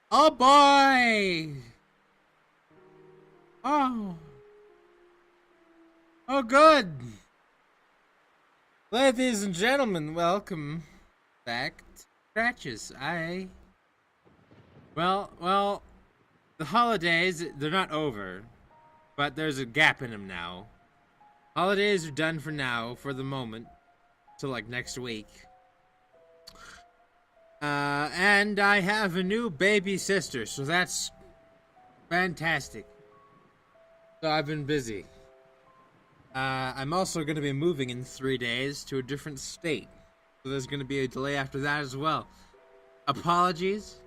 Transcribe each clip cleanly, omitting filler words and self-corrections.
Oh boy! Oh. Oh good! Ladies and gentlemen, welcome back to Scratches. Well, the holidays, they're not over, but there's a gap in them now. Holidays are done for now, for the moment, till like next week. And I have a new baby sister, so that's fantastic. So I've been busy. I'm also going to be moving in 3 days to a different state. So there's going to be a delay after that as well. Apologies.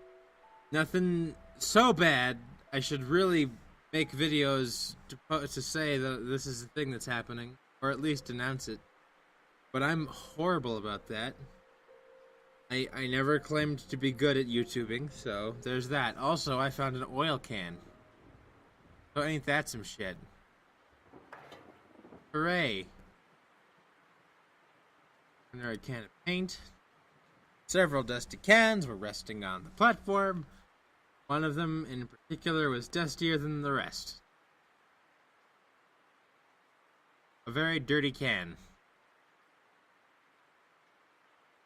Nothing so bad. I should really make videos to say that this is the thing that's happening. Or at least announce it. But I'm horrible about that. I never claimed to be good at YouTubing, so there's that. Also, I found an oil can. So ain't that some shit? Hooray. Another can of paint. Several dusty cans were resting on the platform. One of them in particular was dustier than the rest. A very dirty can.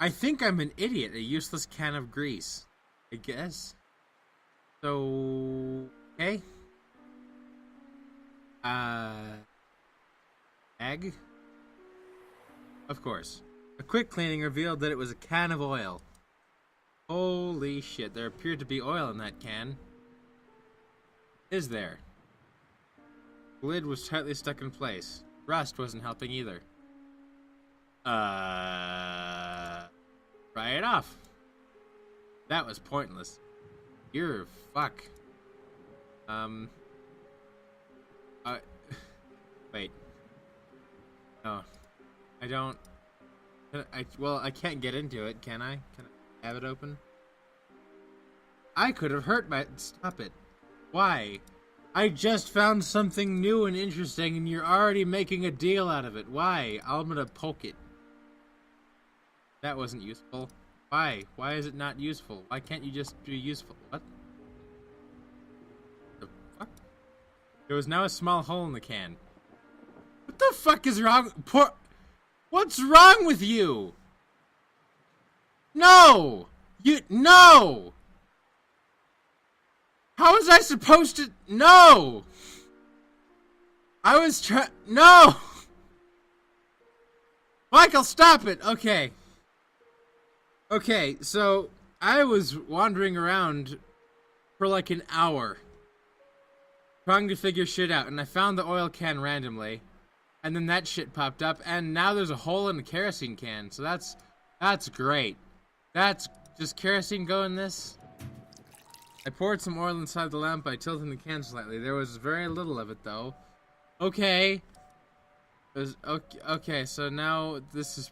I think I'm an idiot, a useless can of grease. I guess. So, okay. Egg? Of course. A quick cleaning revealed that it was a can of oil. Holy shit, there appeared to be oil in that can. Is there? The lid was tightly stuck in place. Rust wasn't helping either. Pry it off. That was pointless. You're fuck. Wait. No. I don't... Well, I can't get into it, can I? Can I have it open? I could have hurt my... Stop it. Why? I just found something new and interesting and you're already making a deal out of it. Why? I'm gonna poke it. That wasn't useful. Why? Why is it not useful? Why can't you just be useful? What? The fuck? There was now a small hole in the can. What the fuck is wrong? What's wrong with you? No! No! How was I supposed to? No! I was no! Michael, stop it! Okay. Okay, so I was wandering around for like an hour trying to figure shit out, and I found the oil can randomly, and then that shit popped up, and now there's a hole in the kerosene can, so that's great. Does kerosene go in this? I poured some oil inside the lamp by tilting the can slightly. There was very little of it, though. Okay. Okay, so now this is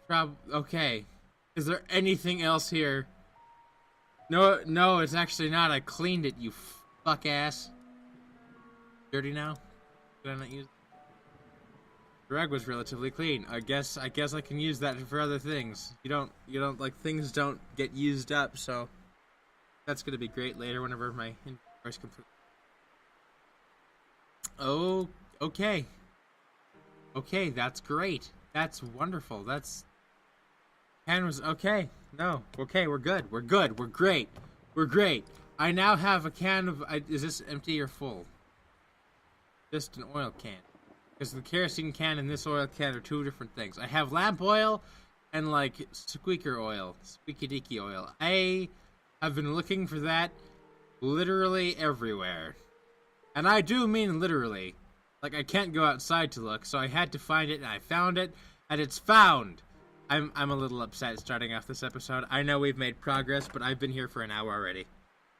okay. Is there anything else here? No, it's actually not. I cleaned it, you fuck ass. Dirty now? Did I not use it? The rag was relatively clean. I guess I can use that for other things. You don't like things don't get used up, so that's gonna be great later whenever my inventory's complete. Oh, okay. Okay, that's great. That's wonderful. Can was okay. No, okay, we're good. We're good. We're great. We're great. I now have a can of. Is this empty or full? Just an oil can. Because the kerosene can and this oil can are two different things. I have lamp oil and like squeaker oil, squeaky deaky oil. I have been looking for that literally everywhere. And I do mean literally. Like I can't go outside to look, so I had to find it and I found it and it's found. I'm a little upset starting off this episode. I know we've made progress, but I've been here for an hour already.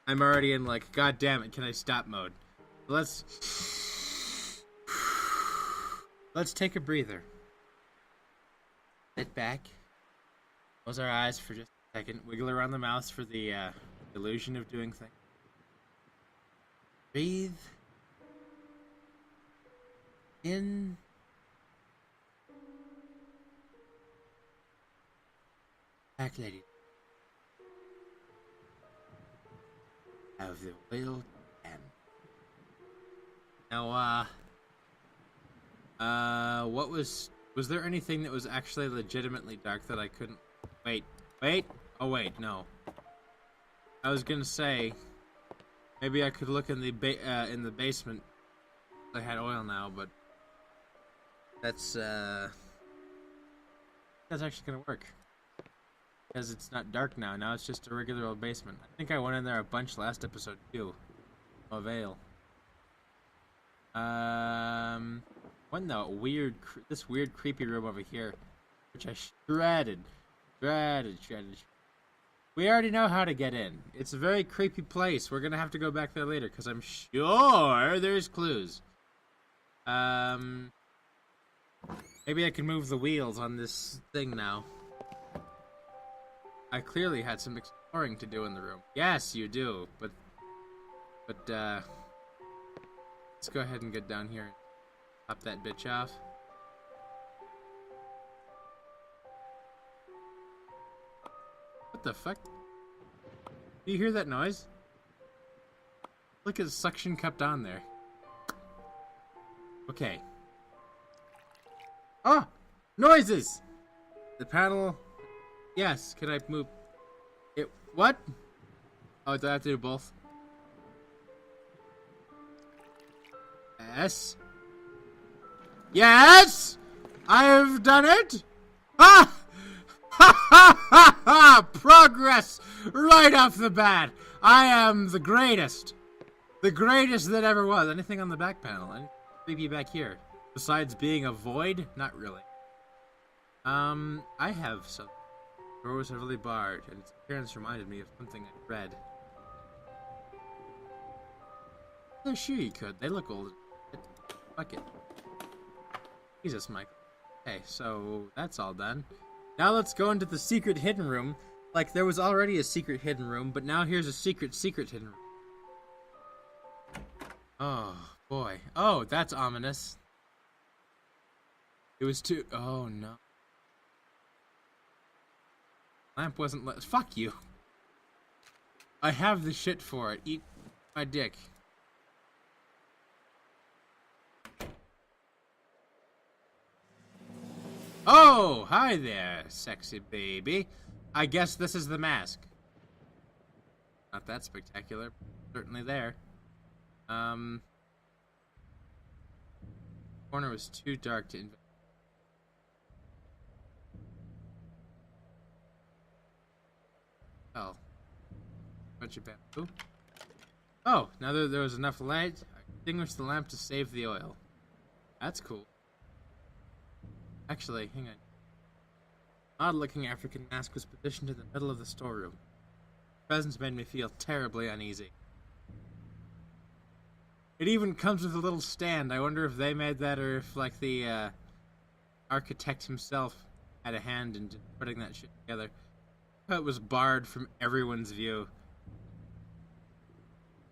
I'm already in like, god damn it, can I stop mode? Let's take a breather. Sit back. Close our eyes for just a second. Wiggle around the mouse for the illusion of doing things. Breathe. In. Back, lady. Have the whale can. Now, what was there anything that was actually legitimately dark that I couldn't... Wait. Oh, wait, no. I was gonna say, maybe I could look in the basement. I had oil now, but that's actually gonna work. Because it's not dark now. Now it's just a regular old basement. I think I went in there a bunch last episode, too. No avail. What in the this weird creepy room over here, which I shredded. We already know how to get in. It's a very creepy place. We're gonna have to go back there later, because I'm sure there's clues. Maybe I can move the wheels on this thing now. I clearly had some exploring to do in the room. Yes, you do, but let's go ahead and get down here and pop that bitch off. What the fuck? Do you hear that noise? Look at the suction cupped on there. Okay. Ah! Noises! The panel... Yes, can I move... It... What? Oh, do I have to do both? Yes? Yes! I have done it! Ah! Ha ha ha ha! Progress! Right off the bat! I am the greatest! The greatest that ever was. Anything on the back panel? Anything creepy back here? Besides being a void? Not really. I have some. The door was heavily barred, and its appearance reminded me of something I read. Oh, sure you could. They look old. Fuck it. Jesus, Michael. Okay, so that's all done. Now let's go into the secret hidden room. Like, there was already a secret hidden room, but now here's a secret hidden room. Oh, boy. Oh, that's ominous. It was too... Oh, no. Lamp wasn't lit. Fuck you. I have the shit for it. Eat my dick. Oh, hi there, sexy baby. I guess this is the mask. Not that spectacular. Certainly there. Corner was too dark to invest. Oh. Bunch of bamboo. Oh, now there was enough light. I extinguished the lamp to save the oil. That's cool. Actually, hang on. Odd-looking African mask was positioned in the middle of the storeroom. Its presence made me feel terribly uneasy. It even comes with a little stand. I wonder if they made that, or if, like, the architect himself had a hand in putting that shit together. It was barred from everyone's view.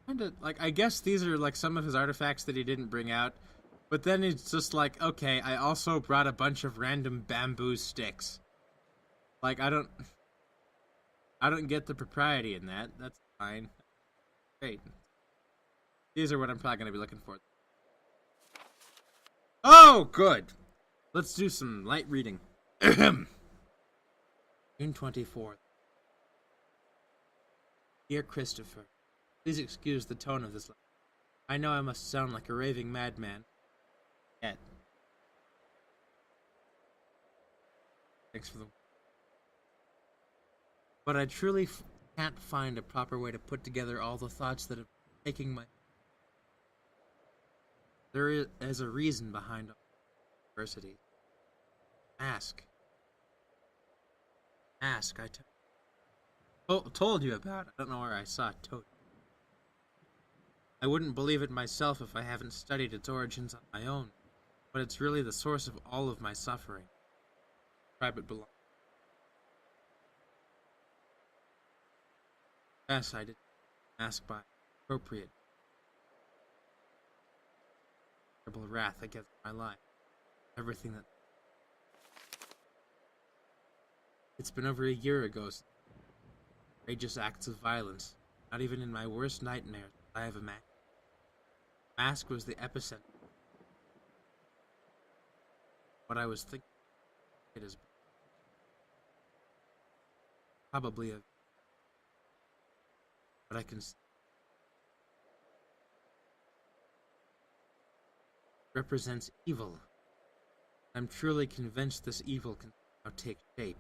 Kinda, like, I guess these are, like, some of his artifacts that he didn't bring out. But then it's just like, okay, I also brought a bunch of random bamboo sticks. Like, I don't get the propriety in that. That's fine. Great. These are what I'm probably going to be looking for. Oh, good. Let's do some light reading. June 24th. Dear Christopher, please excuse the tone of this letter. I know I must sound like a raving madman. Yet. Thanks for the... But I truly can't find a proper way to put together all the thoughts that have taken my... There is a reason behind all adversity. Ask, I told you about. I don't know where I saw it. I wouldn't believe it myself if I haven't studied its origins on my own, but it's really the source of all of my suffering. Private belong. Yes, I did ask by appropriate terrible wrath against my life. Everything that... It's been over a year ago since outrageous acts of violence Not even in my worst nightmares did I have a mask. Mask was the epicenter. What I was thinking it is probably a but I can represents evil. I'm truly convinced this evil can now take shape.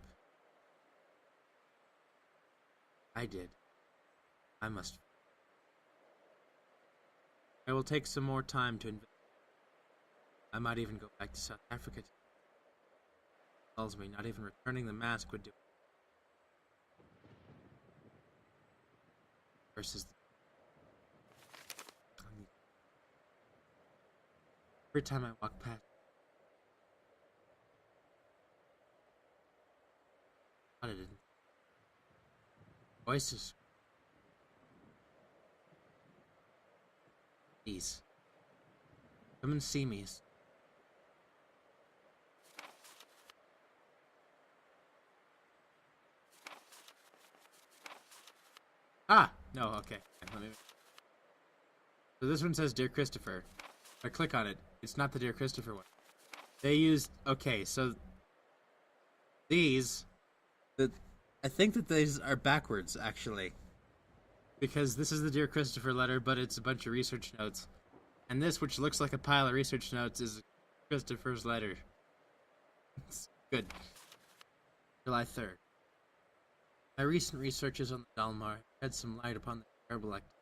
I did. I must. I will take some more time to investigate. I might even go back to South Africa. Tells me not even returning the mask would do. Versus every time I walk past I didn't. Voices. Please. Come and see me. Ah! No, okay. So this one says Dear Christopher. If I click on it, it's not the Dear Christopher one. They used... Okay, so... These... I think that these are backwards, actually. Because this is the Dear Christopher letter, but it's a bunch of research notes. And this, which looks like a pile of research notes, is Christopher's letter. It's good. July 3rd. My recent researches on the Dalmar shed some light upon the terrible activity.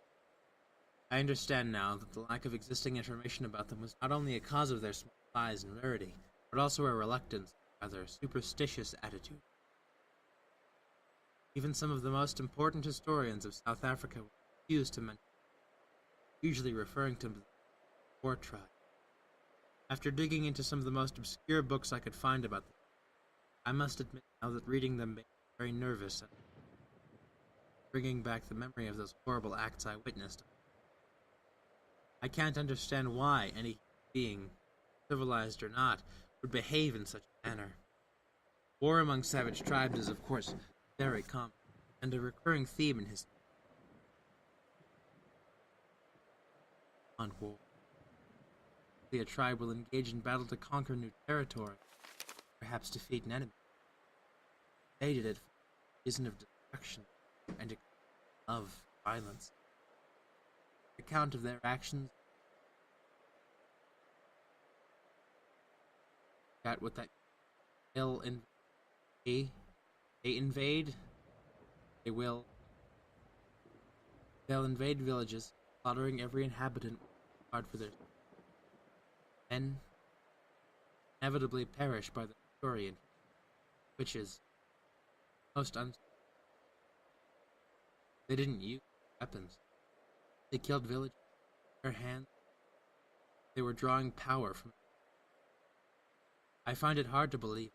I understand now that the lack of existing information about them was not only a cause of their small size and rarity, but also a reluctance, rather superstitious attitude. Even some of the most important historians of South Africa refused to mention, usually referring to the Boer tribe. After digging into some of the most obscure books I could find about them, I must admit now that reading them made me very nervous and bringing back the memory of those horrible acts I witnessed. I can't understand why any being, civilized or not, would behave in such a manner. War among savage tribes is, of course, very common, and a recurring theme in history. On war, a tribe will engage in battle to conquer new territory, perhaps defeat an enemy. They did it for a reason of destruction and of violence. The account of their actions got what that they'll invade. They'll invade villages, slaughtering every inhabitant hard for their men inevitably perish by the Victorian, which is most They didn't use weapons. They killed villagers with their hands. They were drawing power from. I find it hard to believe,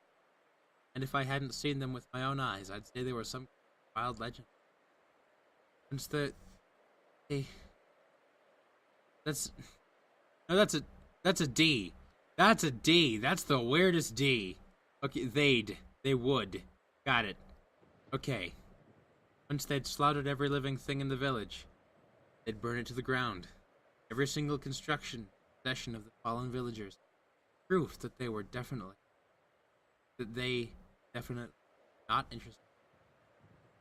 and if I hadn't seen them with my own eyes, I'd say they were some wild legend. Since that's a D. That's a D. That's the weirdest D. Okay, they would. Got it. Okay. Once they'd slaughtered every living thing in the village, they'd burn it to the ground. Every single construction, possession of the fallen villagers. Proof that they definitely not interested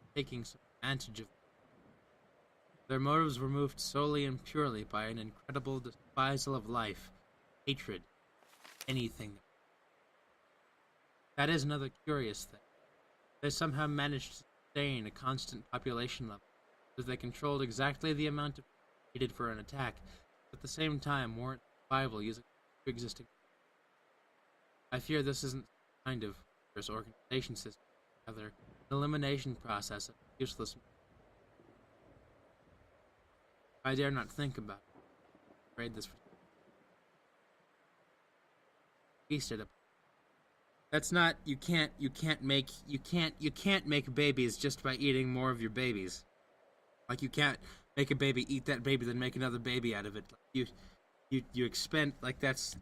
in taking some advantage of them. Their motives were moved solely and purely by an incredible despisal of life, hatred, anything. That is another curious thing. They somehow managed to sustain a constant population level, so they controlled exactly the amount of needed for an attack, but at the same time weren't survival using existing. I fear this isn't kind of organization system, rather an elimination process of useless. I dare not think about it. I'm afraid this feasted up. That's not you can't make babies just by eating more of your babies. Like you can't make a baby eat that baby then make another baby out of it. Like you expend like that's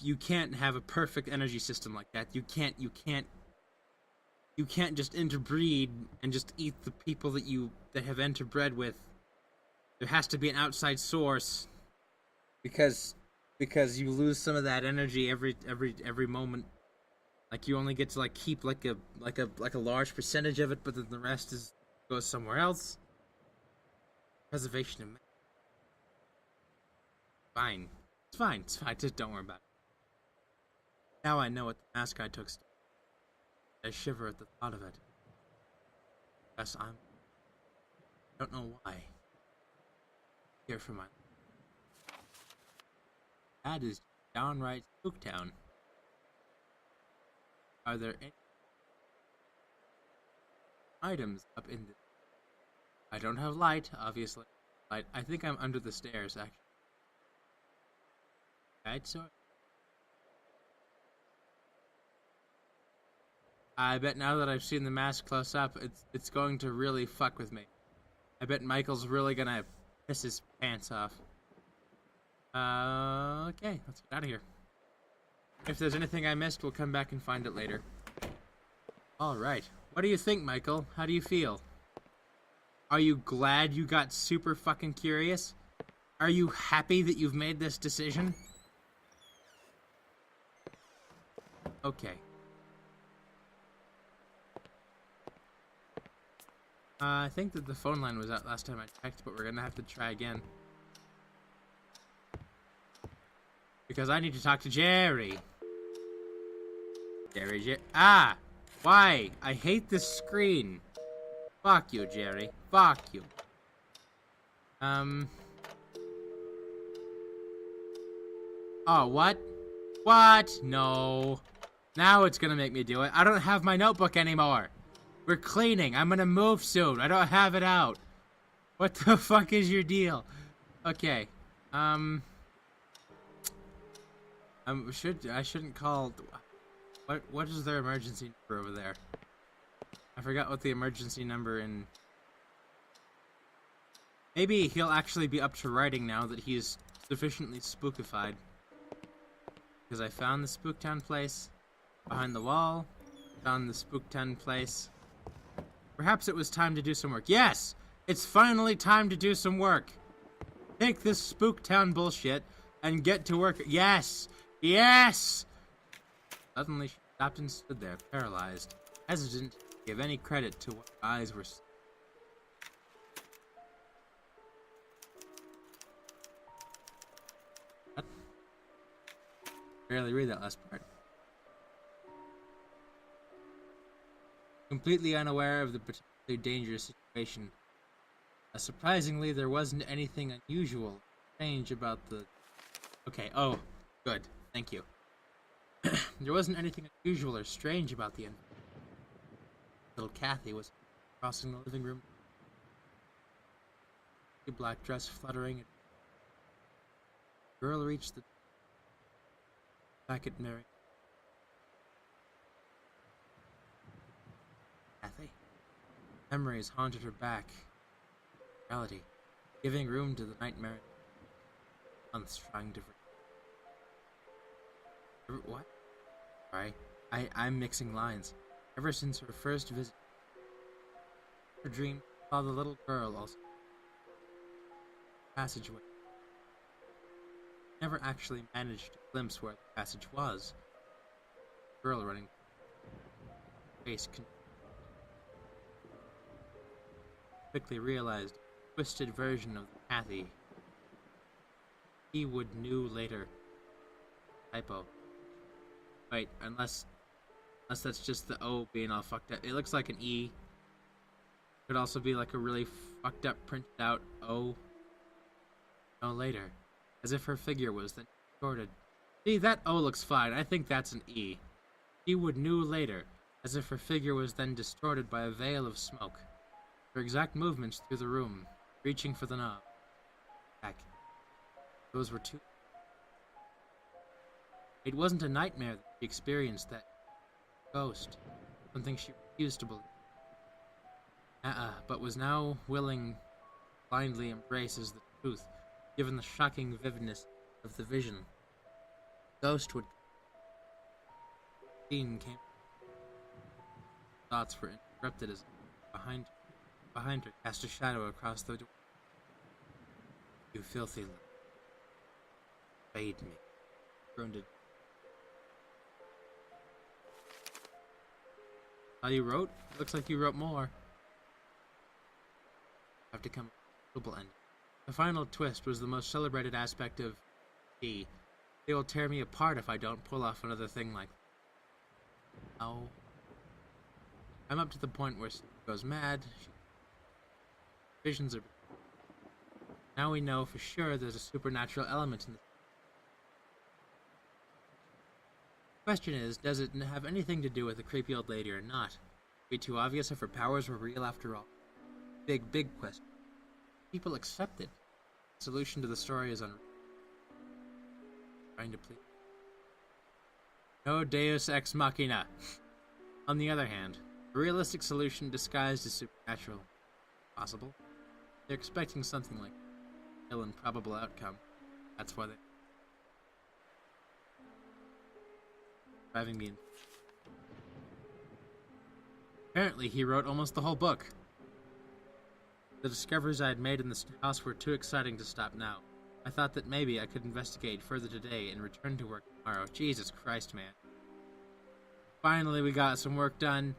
you can't have a perfect energy system like that. You can't you can't just interbreed and just eat the people that have interbred with. There has to be an outside source because you lose some of that energy every moment. Like you only get to like keep like a large percentage of it, but then the rest goes somewhere else. Preservation of fine. It's fine. It's fine. Just don't worry about it. Now I know what the mask I took. I shiver at the thought of it. Yes, I don't know why. Here for my. That is downright Spooktown. Are there any items up in the? I don't have light, obviously. Light. I think I'm under the stairs, actually. Right, so. I bet now that I've seen the mask close up, it's going to really fuck with me. I bet Michael's really gonna piss his pants off. Okay, let's get out of here. If there's anything I missed, we'll come back and find it later. Alright. What do you think, Michael? How do you feel? Are you glad you got super fucking curious? Are you happy that you've made this decision? Okay. I think that the phone line was out last time I checked, but we're gonna have to try again. Because I need to talk to Jerry. Jerry. Ah! Why? I hate this screen. Fuck you, Jerry. Fuck you. Oh, what? What? No. Now it's gonna make me do it. I don't have my notebook anymore. We're cleaning. I'm gonna move soon. I don't have it out. What the fuck is your deal? Okay. I shouldn't call. What is their emergency number over there? I forgot what the emergency number in. Maybe he'll actually be up to writing now that he's sufficiently spookified. Because I found the Spooktown place behind the wall. Found the Spooktown place. Perhaps it was time to do some work. Yes! It's finally time to do some work. Take this Spooktown bullshit and get to work. Yes! Yes! Suddenly she stopped and stood there, paralyzed, hesitant to give any credit to what her eyes were. What? Barely read that last part. Completely unaware of the particularly dangerous situation. Surprisingly, there wasn't anything unusual, strange about the. Okay, oh, good, thank you. There wasn't anything unusual or strange about the little Kathy was crossing the living room. A black dress fluttering. The girl reached the back at Mary. Kathy. Memories haunted her back. Reality, giving room to the nightmare. Months trying to. What? Sorry, I'm mixing lines. Ever since her first visit, her dream saw the little girl also passageway. Never actually managed to glimpse where the passage was. The girl running. Face quickly realized a twisted version of the Kathy he would knew later. Typo. Wait, unless that's just the O being all fucked up. It looks like an E. Could also be like a really fucked up printed out O. No, later. As if her figure was then distorted. See, that O looks fine. I think that's an E. He would knew later. As if her figure was then distorted by a veil of smoke. Her exact movements through the room. Reaching for the knob. Back. Those were two. It wasn't a nightmare that she experienced, that ghost. Something she refused to believe. But was now willing blindly embraces the truth, given the shocking vividness of the vision. Ghost would. Scene came. thoughts were interrupted as behind her cast a shadow across the door. You filthy little. Fade me. Groaned. Oh, you wrote? Looks like you wrote more. Have to come a double ending. The final twist was the most celebrated aspect of D. They will tear me apart if I don't pull off another thing like that. Oh. I'm up to the point where Steve goes mad. Visions are... Now we know for sure there's a supernatural element in this. The question is, does it have anything to do with the creepy old lady or not? It'd be too obvious if her powers were real after all. Big question. People accept it. The solution to the story is unreal. Trying to please. No deus ex machina. On the other hand, a realistic solution disguised as supernatural. Possible. They're expecting something like ill and probable outcome. That's why they... Driving me in. Apparently, he wrote almost the whole book. The discoveries I had made in this house were too exciting to stop now. I thought that maybe I could investigate further today and return to work tomorrow. Jesus Christ, man. Finally, we got some work done.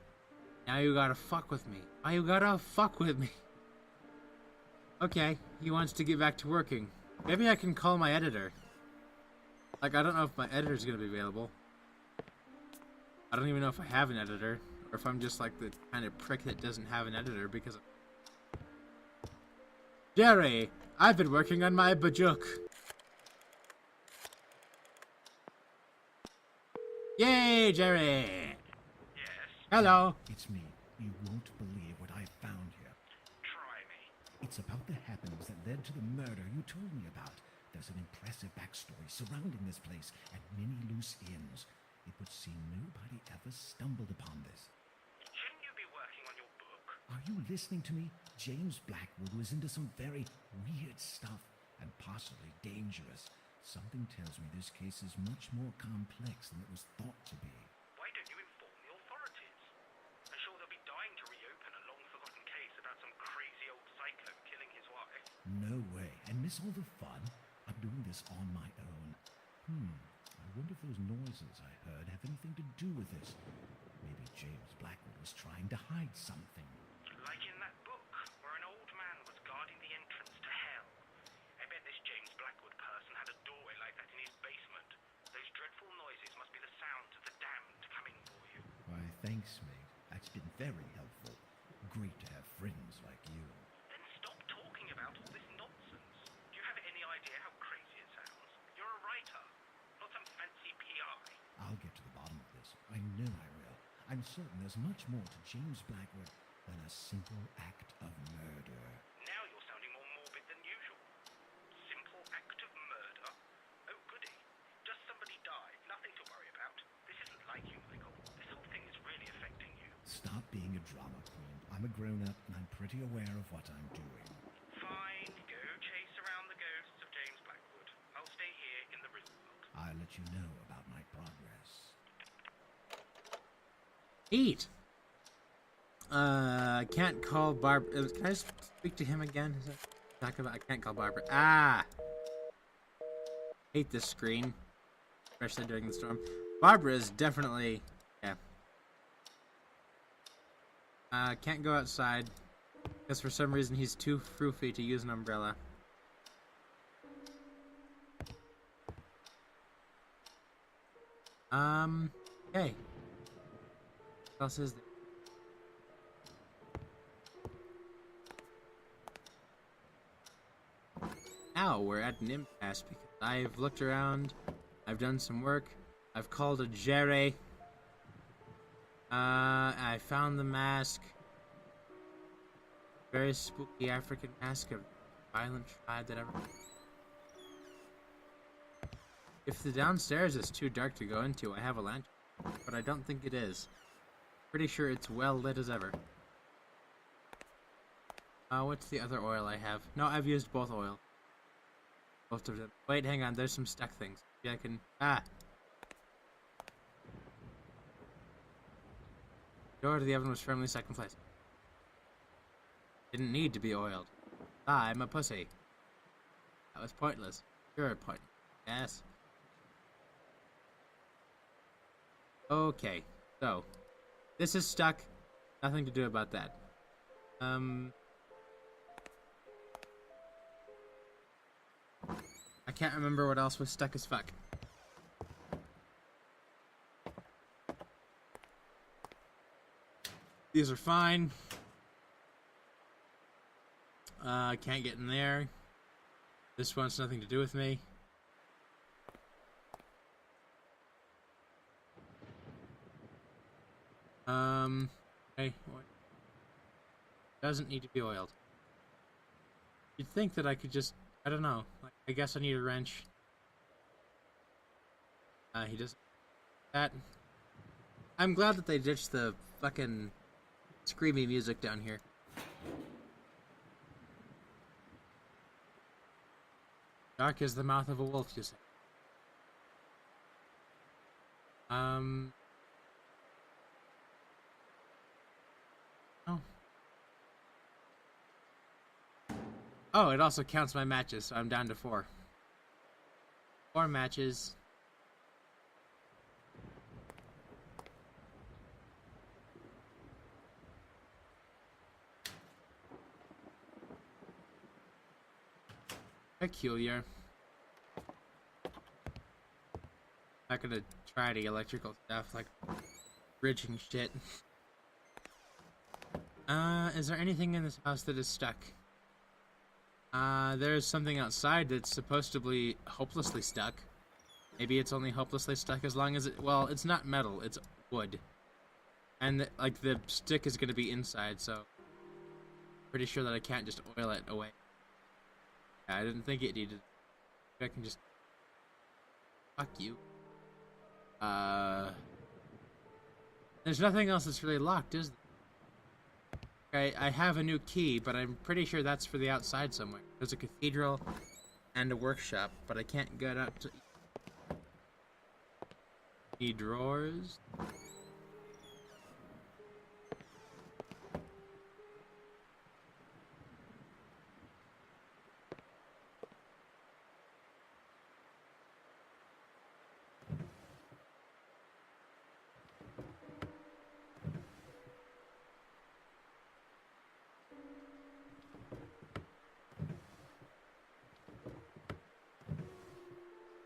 Now you gotta fuck with me. Why you gotta fuck with me? Okay, he wants to get back to working. Maybe I can call my editor. Like, I don't know if my editor's gonna be available. I don't even know if I have an editor, or if I'm just like the kind of prick that doesn't have an editor because of... Jerry, I've been working on my bajuk. Yay, Jerry! Yes? Hello. It's me. You won't believe what I found here. Try me. It's about the happenings that led to the murder you told me about. There's an impressive backstory surrounding this place and many loose ends. It would seem nobody ever stumbled upon this. Shouldn't you be working on your book? Are you listening to me? James Blackwood was into some very weird stuff and possibly dangerous. Something tells me this case is much more complex than it was thought to be. Why don't you inform the authorities? I'm sure they'll be dying to reopen a long-forgotten case about some crazy old psycho killing his wife. No way. And miss all the fun? I'm doing this on my own. I wonder if those noises I heard have anything to do with this. Maybe James Blackwood was trying to hide something. Like in that book, where an old man was guarding the entrance to hell. I bet this James Blackwood person had a doorway like that in his basement. Those dreadful noises must be the sounds of the damned coming for you. Why, thanks, mate. That's been very helpful. Great to have friends like you. Then stop talking about all this nonsense. Do you have any idea how crazy it sounds? You're a writer, not some fancy PI. I'll get to the bottom of this. I know I will. I'm certain there's much more to James Blackwood than a simple act of murder. Now you're sounding more morbid than usual. Simple act of murder? Oh, goody. Just somebody died. Nothing to worry about. This isn't like you, Michael. This whole thing is really affecting you. Stop being a drama queen. I'm a grown-up and I'm pretty aware of what I'm doing. Fine. Go chase around the ghosts of James Blackwood. I'll stay here in the real world. I'll let you know about my progress. Eat. I can't call Barbara. Can I just speak to him again? Is that talk about? I can't call Barbara. Ah. Hate this screen, especially during the storm. Barbara is definitely, yeah. Can't go outside because for some reason he's too froofy to use an umbrella. Okay. What else is there? Now we're at an impasse because I've looked around, I've done some work, I've called a Jerry, I found the mask, very spooky African mask of violent tribe that ever. If the downstairs is too dark to go into, I have a lantern, but I don't think it is. Pretty sure it's well lit as ever. What's the other oil I have? No, I've used both oil. Both of them. Wait, hang on, there's some stuck things. Maybe I can... Ah! The door to the oven was firmly stuck in place. Didn't need to be oiled. I'm a pussy. That was pointless. You're a point. Yes. Okay, so this is stuck. Nothing to do about that. I can't remember what else was stuck as fuck. These are fine. Can't get in there. This one's nothing to do with me. Okay. Doesn't need to be oiled. You'd think that I could just, I don't know. Like, I guess I need a wrench. He doesn't. That. I'm glad that they ditched the fucking screamy music down here. Dark as the mouth of a wolf, you say. Oh. Oh, it also counts my matches, so I'm down to 4. 4 matches. Peculiar. Not gonna try the electrical stuff, like bridging shit. Is there anything in this house that is stuck? There's something outside that's supposed to be hopelessly stuck. Maybe it's only hopelessly stuck as long as it, well, it's not metal, it's wood. And, like, the stick is gonna be inside, so pretty sure that I can't just oil it away. Yeah, I didn't think it needed. I can just... Fuck you. There's nothing else that's really locked, is there? Okay, I have a new key, but I'm pretty sure that's for the outside somewhere. There's a cathedral and a workshop, but I can't get up to... Any drawers?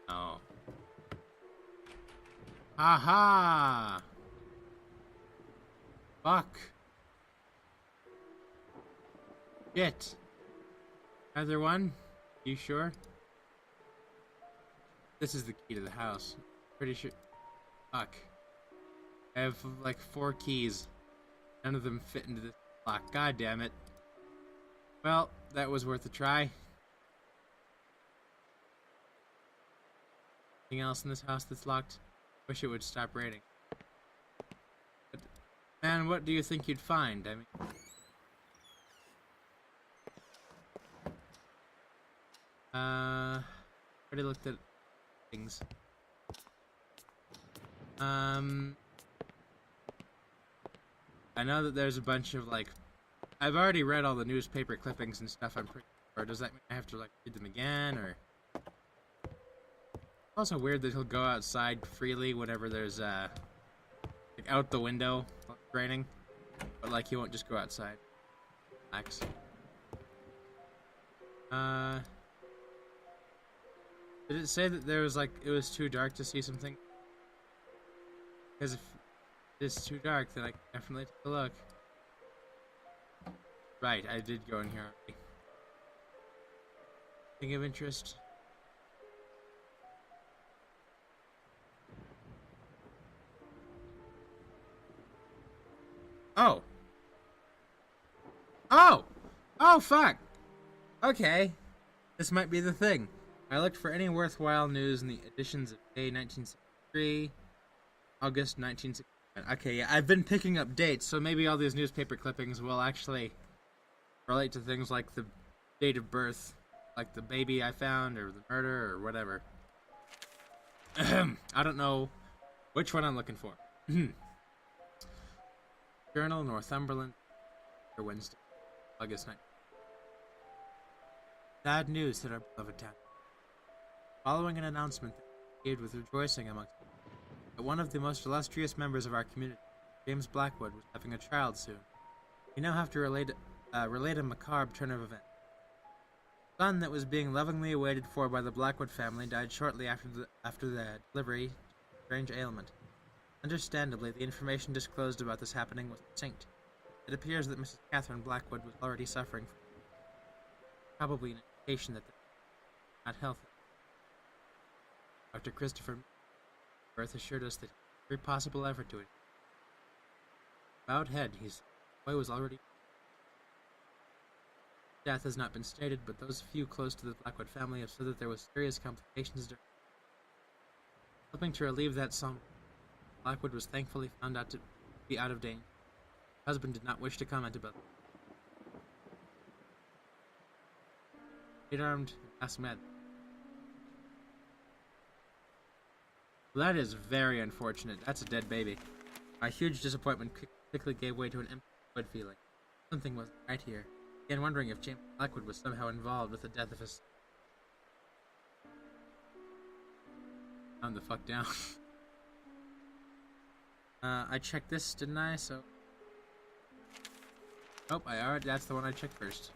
Oh. Aha! Fuck. Shit. Another one? You sure? This is the key to the house. Pretty sure. Fuck. I have like 4 keys. None of them fit into this lock. God damn it. Well, that was worth a try. Anything else in this house that's locked? Wish it would stop raining. But, man, what do you think you'd find? I mean... already looked at things. I know that there's a bunch of, like... I've already read all the newspaper clippings and stuff, I'm pretty sure. Does that mean I have to, like, read them again, or... It's also weird that he'll go outside freely whenever there's, like, out the window, raining. But, like, he won't just go outside. Relax. Did it say that there was, like, it was too dark to see something? Because if it's too dark, then I can definitely take a look. Right, I did go in here already. Thing of interest? Oh! Oh! Oh, fuck! Okay. This might be the thing. I looked for any worthwhile news in the editions of May 1963, August 1969. Okay, yeah, I've been picking up dates, so maybe all these newspaper clippings will actually relate to things like the date of birth, like the baby I found, or the murder, or whatever. I don't know which one I'm looking for. Journal, Northumberland, Wednesday, August 9th. Sad news hit our beloved town. Following an announcement that received with rejoicing amongst them, that one of the most illustrious members of our community, James Blackwood, was having a child soon. We now have to relate a macabre turn of events. The son that was being lovingly awaited for by the Blackwood family died shortly after the delivery to a strange ailment. Understandably, the information disclosed about this happening was succinct. It appears that Mrs. Catherine Blackwood was already suffering from probably an indication that they were not healthy. Dr. Christopher Birth assured us that every possible effort to it. Bowed head, he said. The boy was already. Death has not been stated, but those few close to the Blackwood family have said that there was serious complications during. Helping to relieve that sum, Blackwood was thankfully found out to be out of danger. Her husband did not wish to comment about it. Eight-armed Asmed. Well, that is very unfortunate. That's a dead baby. My huge disappointment quickly gave way to an empty void feeling. Something wasn't right here. I began wondering if James Blackwood was somehow involved with the death of his. Calm the fuck down. I checked this, didn't I? So. Oh, that's the one I checked first.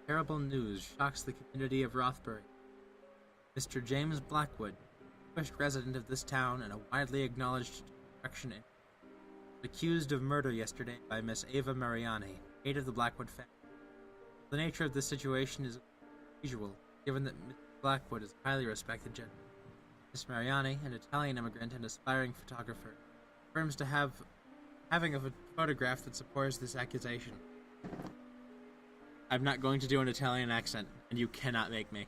Terrible news shocks the community of Rothbury. Mr. James Blackwood, first resident of this town and a widely acknowledged destruction was accused of murder yesterday by Miss Ava Mariani, maid of the Blackwood family. The nature of this situation is unusual, given that Mr. Blackwood is a highly respected gentleman. Miss Mariani, an Italian immigrant and aspiring photographer, affirms to having a photograph that supports this accusation. I'm not going to do an Italian accent, and you cannot make me.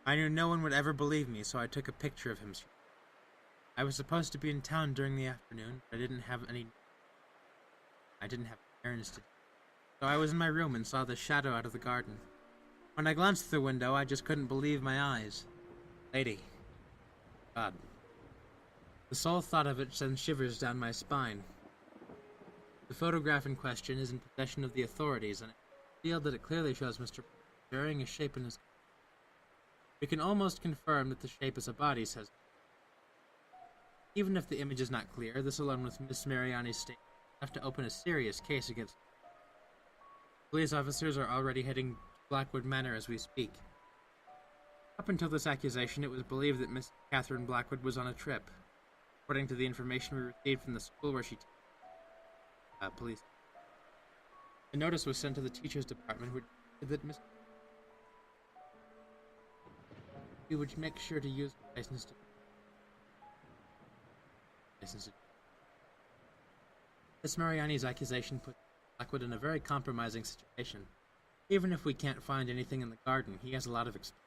I knew no one would ever believe me, so I took a picture of him. I was supposed to be in town during the afternoon, but I didn't have errands to do. So I was in my room and saw the shadow out of the garden. When I glanced through the window, I just couldn't believe my eyes. Lady. God. The sole thought of it sends shivers down my spine. The photograph in question is in possession of the authorities, and I feel that it clearly shows Mr. burying a shape in his. We can almost confirm that the shape is a body, says. Even if the image is not clear, this alone with Miss Mariani's statement enough to open a serious case against her. Police officers are already heading to Blackwood Manor as we speak. Up until this accusation, it was believed that Miss Catherine Blackwood was on a trip. According to the information we received from the school where she police. A notice was sent to the teachers department which said that Miss you would make sure to use license to Miss Mariani's accusation put Blackwood in a very compromising situation. Even if we can't find anything in the garden, he has a lot of experience.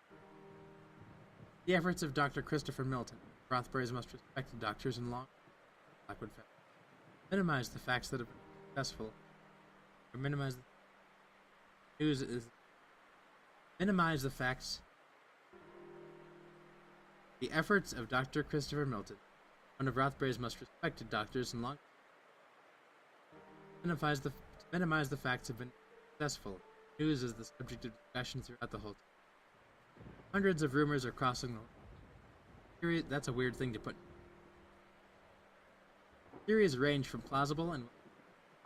The efforts of Dr. Christopher Milton, Rothbury's most respected doctors in law, Blackwood family, minimize the facts that have been successful, or minimize the facts. The efforts of Dr. Christopher Milton, one of Rothbury's most respected doctors in law, to minimize the facts have been successful. News is the subject of discussion throughout the whole time. Hundreds of rumors are crossing the. That's a weird thing to put. Theories range from plausible and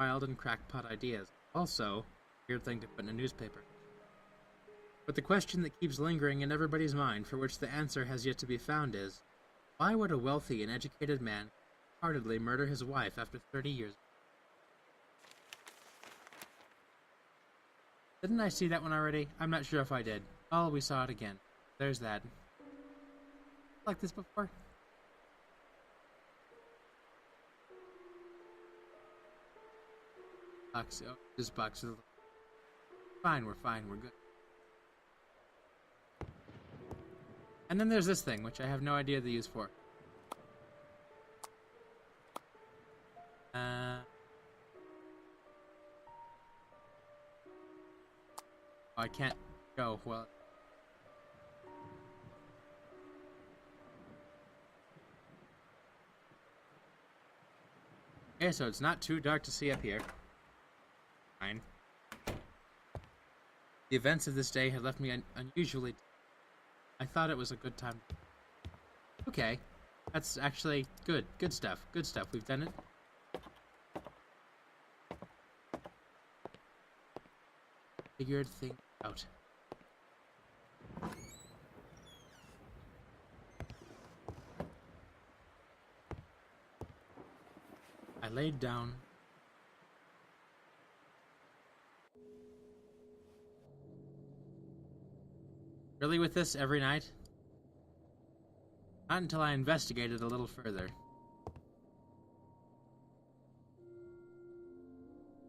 wild and crackpot ideas. Also, a weird thing to put in a newspaper. But the question that keeps lingering in everybody's mind, for which the answer has yet to be found, is why would a wealthy and educated man heartedly murder his wife after 30 years? Didn't I see that one already? I'm not sure if I did. Oh, we saw it again. There's that. Like this before? Box. Oh, this box is. Fine, we're good. And then there's this thing, which I have no idea the use for. Oh, I can't go. Well. Okay, so it's not too dark to see up here. Fine. The events of this day had left me unusually... I thought it was a good time. Okay. That's actually good. Good stuff. Good stuff. We've done it. Figured things out. I laid down. Really with this every night? Not until I investigated a little further.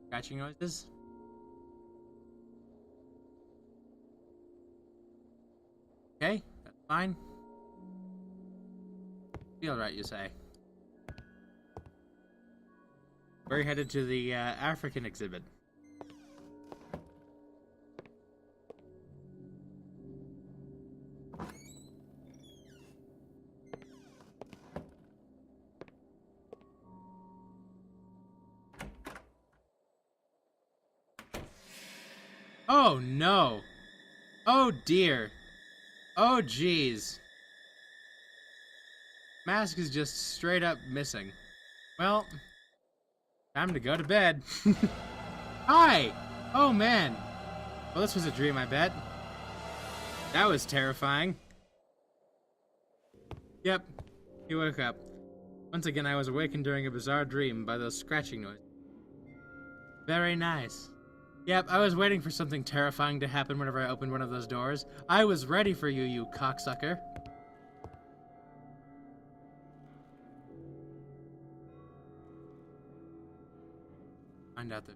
Scratching noises? Okay, that's fine. Feel right, you say. We're headed to the African exhibit. Oh no! Oh dear! Oh jeez! Mask is just straight up missing. Well, time to go to bed. Hi! Oh man! Well, this was a dream, I bet. That was terrifying. Yep, he woke up. Once again, I was awakened during a bizarre dream by those scratching noises. Very nice. Yep, I was waiting for something terrifying to happen whenever I opened one of those doors. I was ready for you, you cocksucker. Find out that...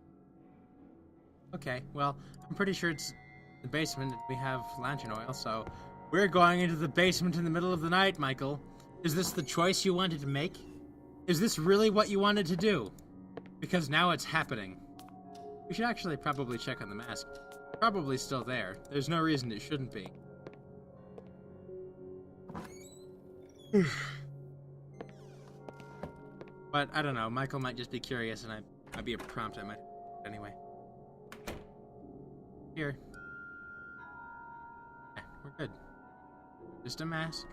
Okay, well, I'm pretty sure it's the basement and we have lantern oil, so... We're going into the basement in the middle of the night, Michael. Is this the choice you wanted to make? Is this really what you wanted to do? Because now it's happening. We should actually probably check on the mask. Probably still there. There's no reason it shouldn't be. But, I don't know. Michael might just be curious and I'd be a prompt. I might... Anyway. Here. Yeah, we're good. Just a mask.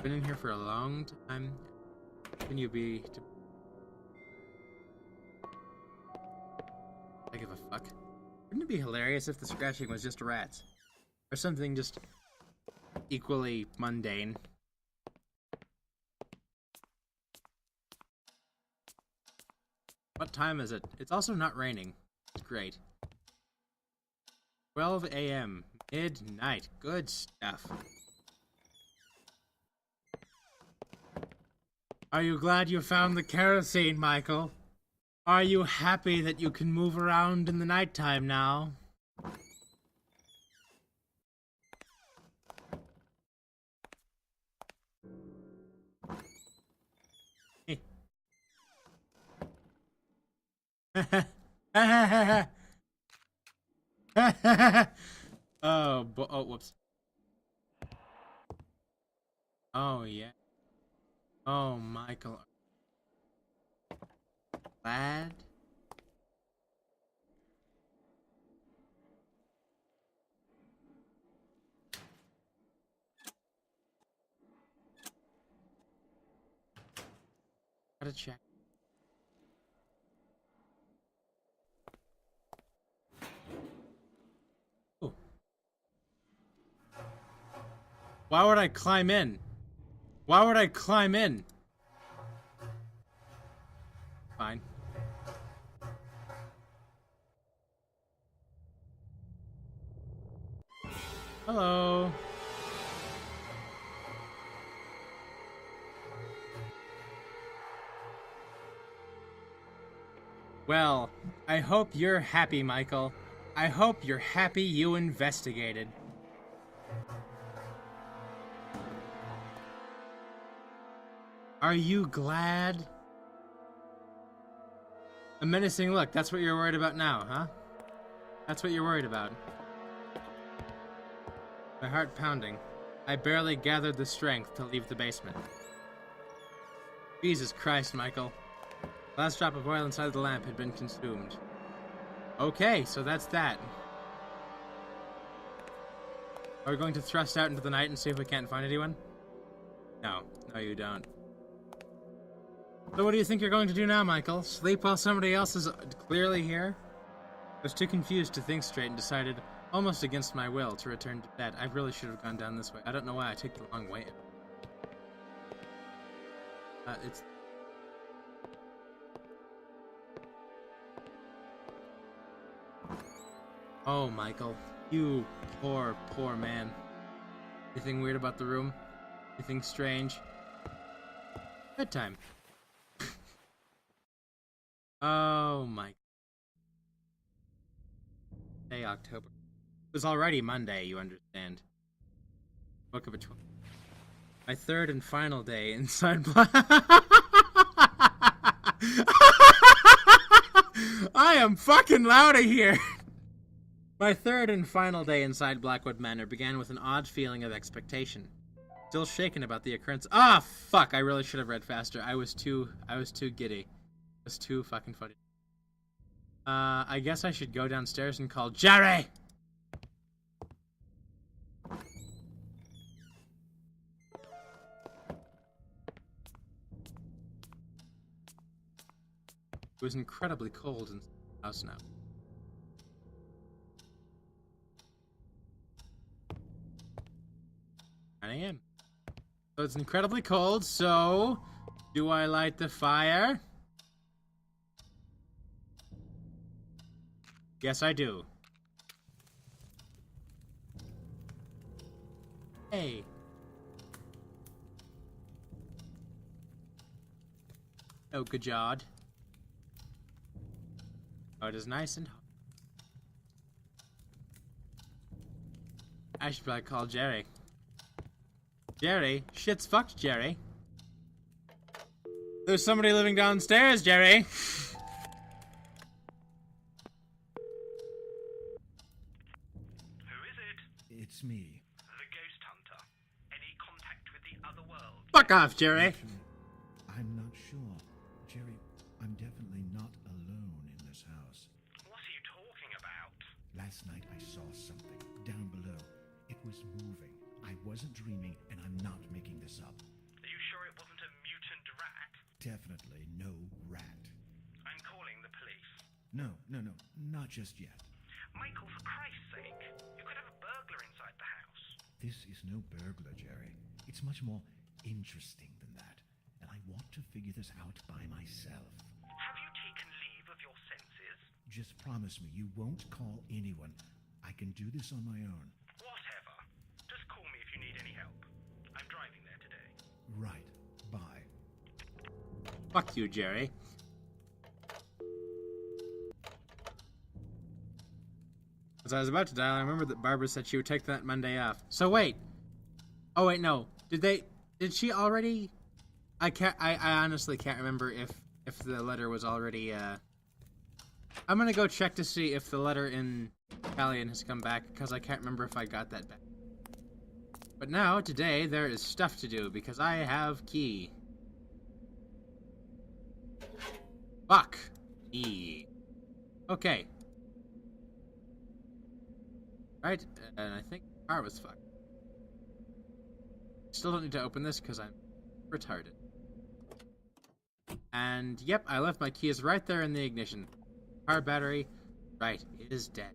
Been in here for a long time. Can you be... I give a fuck. Wouldn't it be hilarious if the scratching was just rats? Or something just equally mundane? What time is it? It's also not raining. It's great. 12 a.m. Midnight. Good stuff. Are you glad you found the kerosene, Michael? Are you happy that you can move around in the nighttime now? Oh, whoops. Oh, yeah. Oh, Michael. Glad? Gotta check. Oh. Why would I climb in? Why would I climb in? Fine. Hello. Well, I hope you're happy, Michael. I hope you're happy you investigated. Are you glad? A menacing look, that's what you're worried about now, huh? That's what you're worried about. My heart pounding. I barely gathered the strength to leave the basement. Jesus Christ, Michael. The last drop of oil inside the lamp had been consumed. Okay, so that's that. Are we going to thrust out into the night and see if we can't find anyone? No. No, you don't. So what do you think you're going to do now, Michael? Sleep while somebody else is clearly here? I was too confused to think straight and decided, almost against my will, to return to bed. I really should have gone down this way. I don't know why I took the long way. It's... Oh, Michael. You poor, poor man. Anything weird about the room? Anything strange? Bedtime. Oh my. Day October. It was already Monday, you understand. Woke up at 12. My third and final day inside I am fucking loud of here! My third and final day inside Blackwood Manor began with an odd feeling of expectation. Still shaken about the occurrence. Ah, fuck! I really should have read faster. I was too giddy. It was too fucking funny. I guess I should go downstairs and call Jerry! It was incredibly cold in the house now. I am. So it's incredibly cold, so... Do I light the fire? Yes, I do. Hey. Oh, good job. Oh, it is nice and hot. I should probably call Jerry. Jerry? Shit's fucked, Jerry. There's somebody living downstairs, Jerry. Who is it? It's me. The ghost hunter. Any contact with the other world? Fuck off, Jerry. Actually, I'm not sure. Jerry, I'm definitely not alone in this house. What are you talking about? Last night I saw something down below. It was moving. I wasn't dreaming, and I'm not making this up. Are you sure it wasn't a mutant rat? Definitely no rat. I'm calling the police. No, not just yet. Michael, for Christ's sake, you could have a burglar inside the house. This is no burglar, Jerry. It's much more interesting than that, and I want to figure this out by myself. Have you taken leave of your senses? Just promise me you won't call anyone. I can do this on my own. Whatever. Just call me if you need any help. I'm driving there today. Right. Bye. Fuck you, Jerry. As I was about to dial, I remembered that Barbara said she would take that Monday off. So wait. Oh wait, no. Did she already? I honestly can't remember if the letter was already, I'm gonna go check to see if the letter in Italian has come back, because I can't remember if I got that back. But now, today, there is stuff to do, because I have key. Fuck. E. Okay. Right, and I think the car was fucked. Still don't need to open this, because I'm retarded. And, yep, I left my keys right there in the ignition. Car battery. Right, it is dead.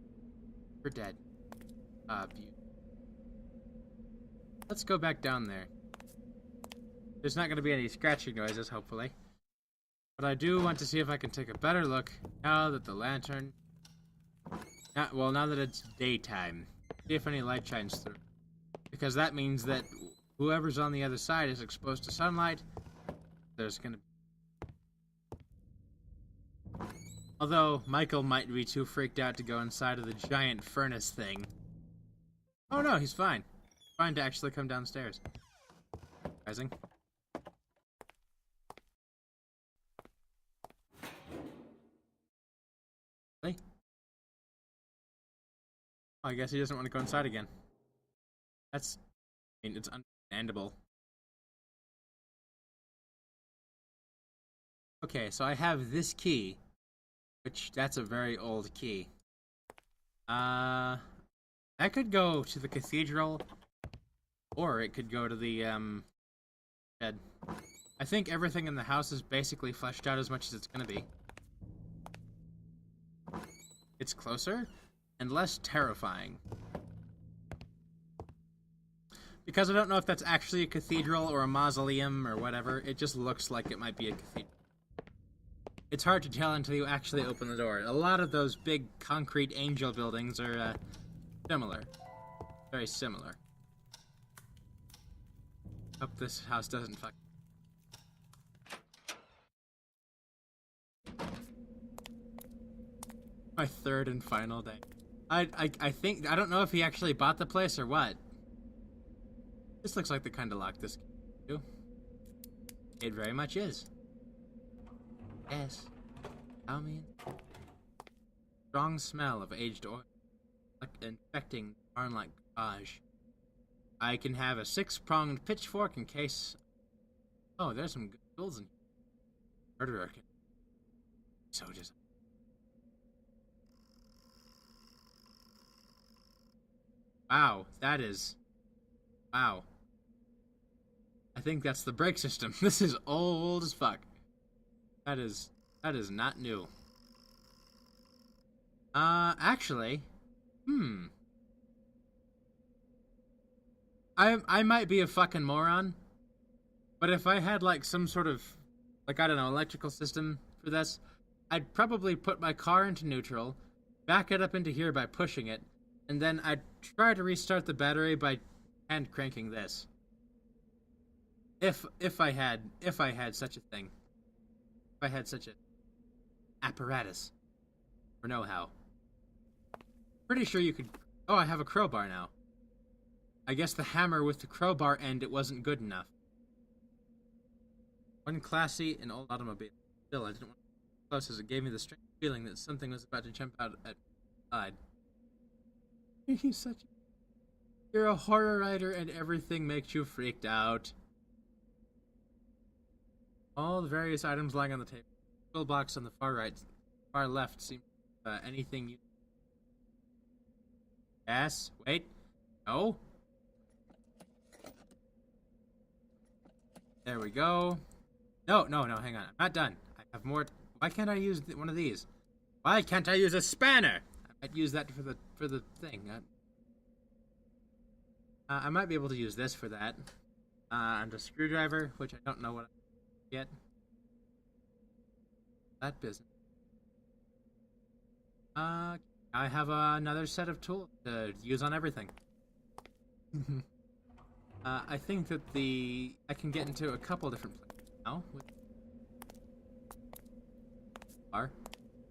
We're dead. Beautiful. Let's go back down there. There's not going to be any scratching noises, hopefully. But I do want to see if I can take a better look now that the lantern... now that it's daytime. See if any light shines through. Because that means that whoever's on the other side is exposed to sunlight. There's going to be... Although, Michael might be too freaked out to go inside of the giant furnace thing. Oh no, he's fine. Fine to actually come downstairs. Rising. Really? Oh, I guess he doesn't want to go inside again. That's... I mean, it's understandable. Okay, so I have this key, which that's a very old key. I could go to the cathedral, or it could go to the shed. I think everything in the house is basically fleshed out as much as it's gonna be. It's closer and less terrifying. Because I don't know if that's actually a cathedral or a mausoleum or whatever, it just looks like it might be a cathedral. It's hard to tell until you actually open the door. A lot of those big concrete angel buildings are similar. Very similar. Hope this house doesn't fuck. My third and final day. I think, I don't know if he actually bought the place or what. This looks like the kind of lock this can do. It very much is. Yes. I mean, strong smell of aged oil, like infecting barn-like garage. I can have a 6-pronged pitchfork in case. Oh, there's some good tools in here. Murderer can. So just. Wow, that is. Wow. I think that's the brake system. This is old as fuck. That is not new. Actually, I might be a fucking moron, but if I had like some sort of, like, I don't know, electrical system for this, I'd probably put my car into neutral, back it up into here by pushing it, and then I'd try to restart the battery by hand cranking this. If I had such a thing. If I had such a apparatus or know-how. Pretty sure you could. Oh, I have a crowbar now. I guess the hammer with the crowbar end, it wasn't good enough. One classy and old automobile. Still, I didn't want to get close as it gave me the strange feeling that something was about to jump out at my side. You're a horror writer and everything makes you freaked out. All the various items lying on the table. The box on the far left seems anything you. Yes. Wait. No. There we go. No. Hang on. I'm not done. I have more. Why can't I use one of these? Why can't I use a spanner? I might use that for the thing. I might be able to use this for that. And a screwdriver, which I don't know what yet. That business. I have another set of tools to use on everything. I think that I can get into a couple different places now.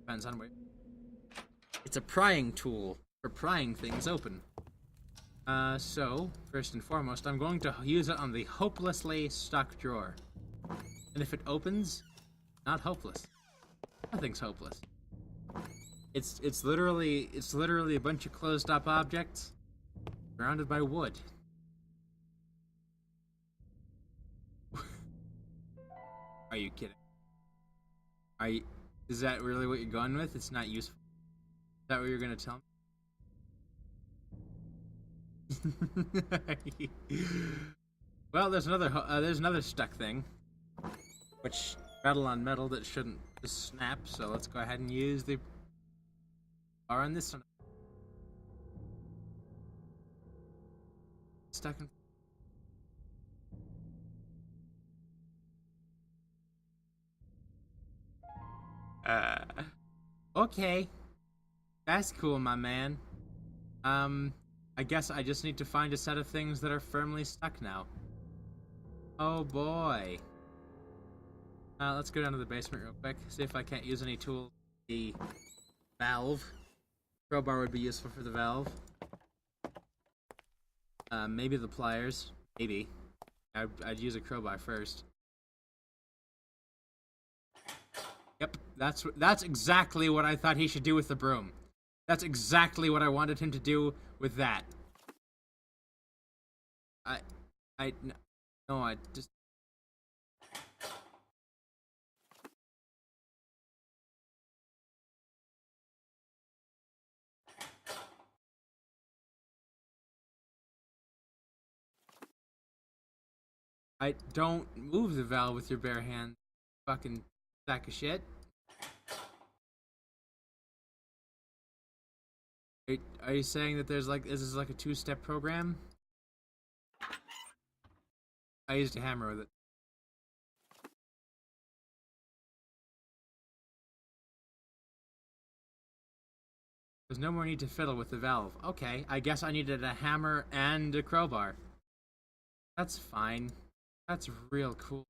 Depends on where. It's a prying tool for prying things open. So, first and foremost, I'm going to use it on the hopelessly stuck drawer. And if it opens, not hopeless. Nothing's hopeless. It's literally a bunch of closed up objects surrounded by wood. Are you kidding? Is that really what you're going with? It's not useful. Is that what you're gonna tell me? Well, there's another stuck thing, which metal on metal that shouldn't just snap. So let's go ahead and use the bar on this one. Stuck in. Okay. That's cool, my man. I guess I just need to find a set of things that are firmly stuck now. Oh boy. Let's go down to the basement real quick, see if I can't use any tools. The valve. Crowbar would be useful for the valve. Maybe the pliers. Maybe. I'd use a crowbar first. Yep, that's exactly what I thought he should do with the broom. That's exactly what I wanted him to do with that. I just I don't move the valve with your bare hand. Fucking sack of shit. Are you saying that there's like, is this like a two-step program? I used a hammer with it. There's no more need to fiddle with the valve. Okay, I guess I needed a hammer and a crowbar. That's fine. That's real cool.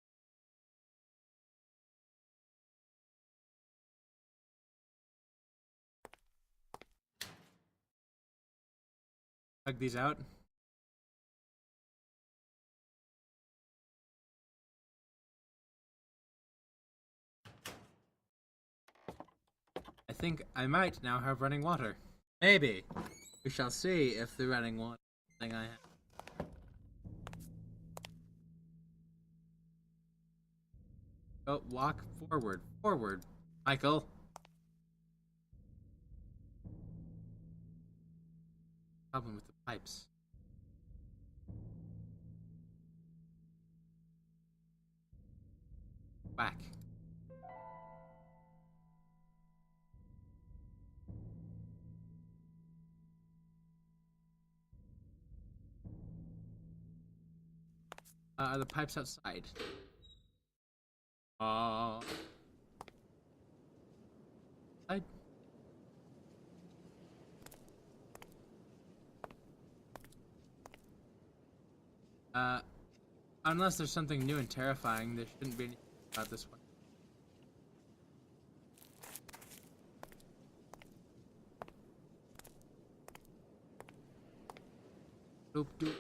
Plug these out. I think I might now have running water. Maybe. We shall see if the running water thing I have. Oh, walk forward. Forward, Michael. Problem with the pipes. Whack. Are the pipes outside? I... Unless there's something new and terrifying, there shouldn't be anything about this one. Doop doop.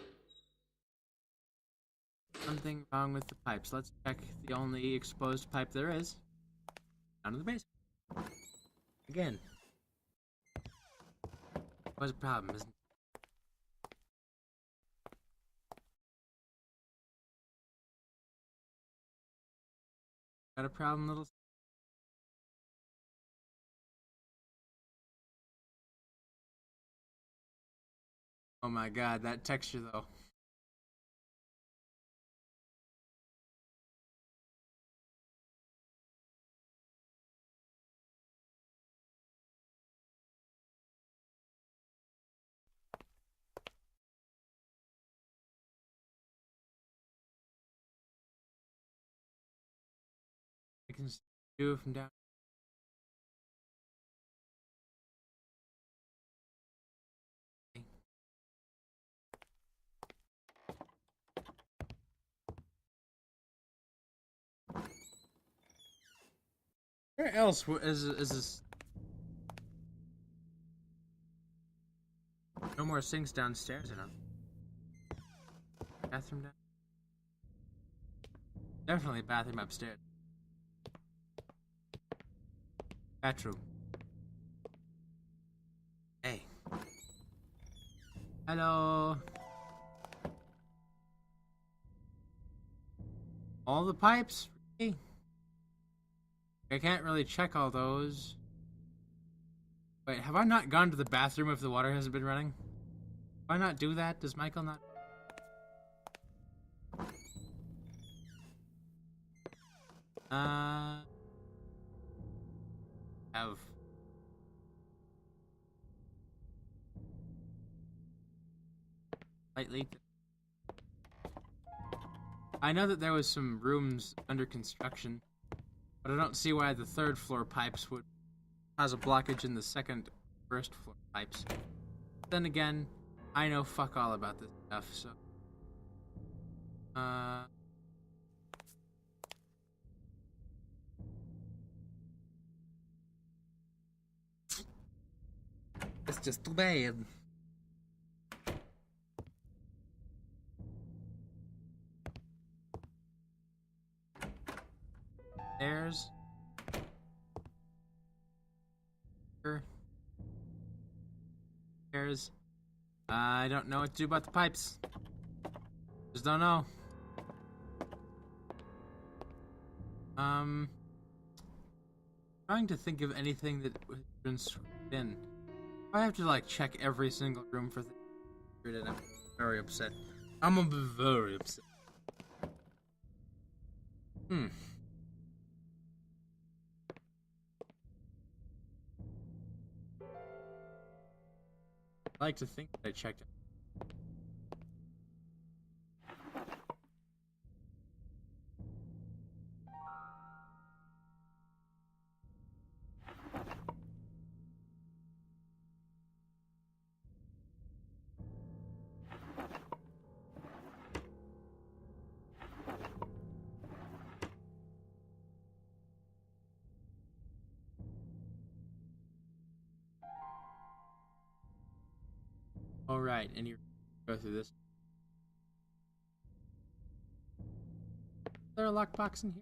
Something wrong with the pipes. Let's check the only exposed pipe there is. Down to the basement. Again. What's the problem, isn't it? Got a problem, little... Oh my god, that texture though. I can do it from down. Where else is this? No more sinks downstairs enough. Bathroom down? Definitely a bathroom upstairs. Bathroom. Hey. Hello. All the pipes? Really? I can't really check all those. Wait, have I not gone to the bathroom if the water hasn't been running? Why not do that? Does Michael not? Have... Light leak. I know that there was some rooms under construction, but I don't see why the third floor pipes would cause a blockage in the first floor pipes. Then again, I know fuck all about this stuff, so... It's just too bad. There's... There's... I don't know what to do about the pipes. Just don't know. Trying to think of anything that has been screwed in. I have to like check every single room for things. I'm very upset. I'm gonna be very upset. Hmm. I like to think that I checked it. All right, and you go through this. Is there a lockbox in here?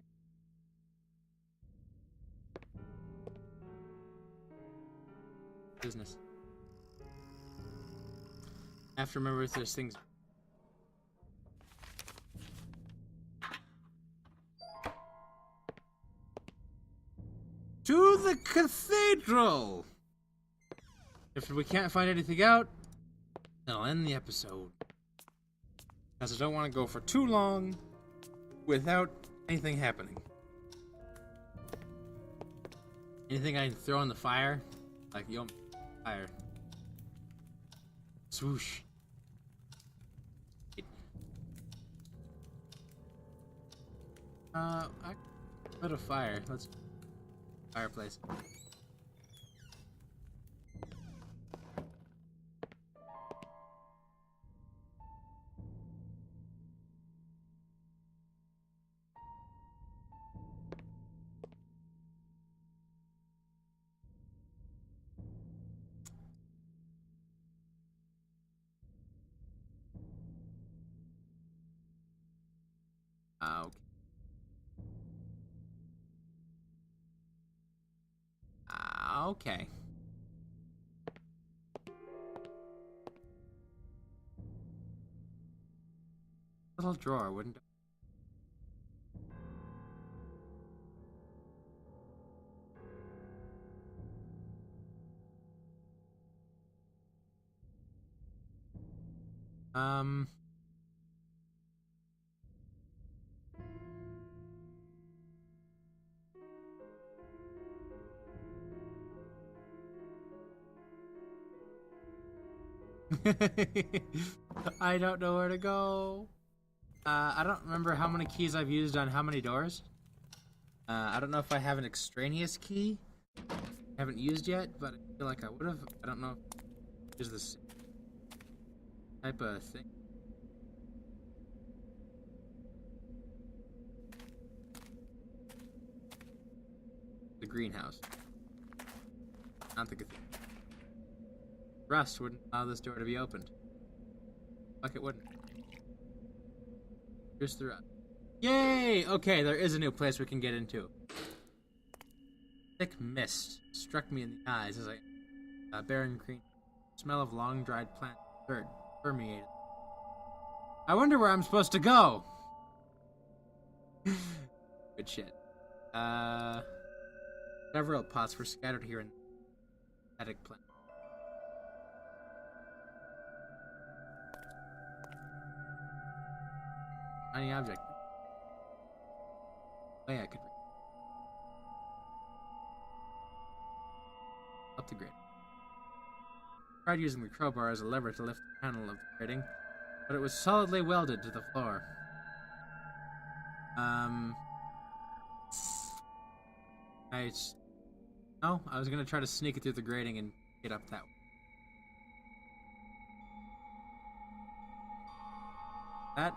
Business. I have to remember if there's things. To the cathedral! If we can't find anything out, then I'll end the episode. As I don't want to go for too long without anything happening. Anything I can throw in the fire? Like, yo, fire. Swoosh. I put a fire. Let's fireplace. Okay. Okay. Little drawer, wouldn't it? I don't know where to go. I don't remember how many keys I've used on how many doors. I don't know if I have an extraneous key. I haven't used yet, but I feel like I would have. I don't know if there's this type of thing. The greenhouse. Not the cathedral. Rust wouldn't allow this door to be opened. Fuck, it wouldn't. Here's the rust. Yay! Okay, there is a new place we can get into. Thick mist struck me in the eyes as I barren green smell of long dried plant dirt permeated. I wonder where I'm supposed to go. Good shit. Several pots were scattered here in attic plant. Any object. Oh yeah, I could read. Up the grid. Tried using the crowbar as a lever to lift the panel of the grating, but it was solidly welded to the floor. I was gonna try to sneak it through the grating and get up that way. That.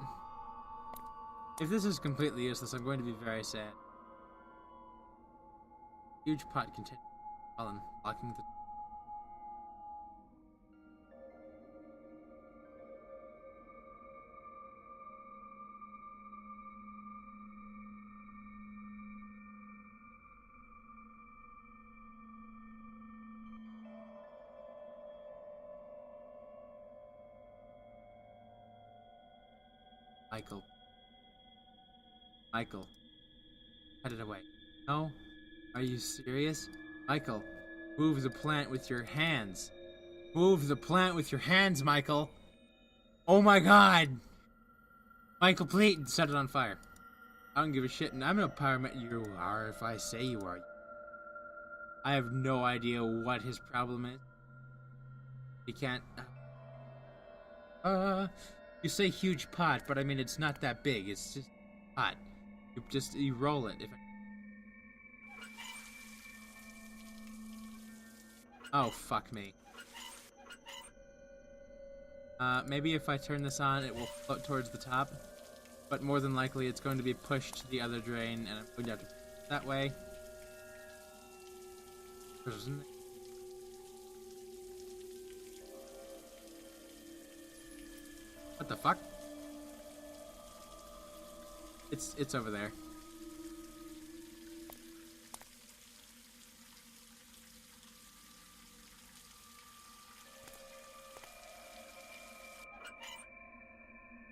If this is completely useless, I'm going to be very sad. Huge pot continued fallen, blocking the. Michael. Cut it away. No? Are you serious? Michael, move the plant with your hands. Move the plant with your hands, Michael. Oh my god! Michael, please set it on fire. I don't give a shit, and I'm no paramedic. You are if I say you are. I have no idea what his problem is. He can't. You say huge pot, but I mean it's not that big. It's just pot. You roll it. Oh fuck me. Maybe if I turn this on, it will float towards the top. But more than likely, it's going to be pushed to the other drain, and I'm going to have to push it that way. What the fuck? It's over there.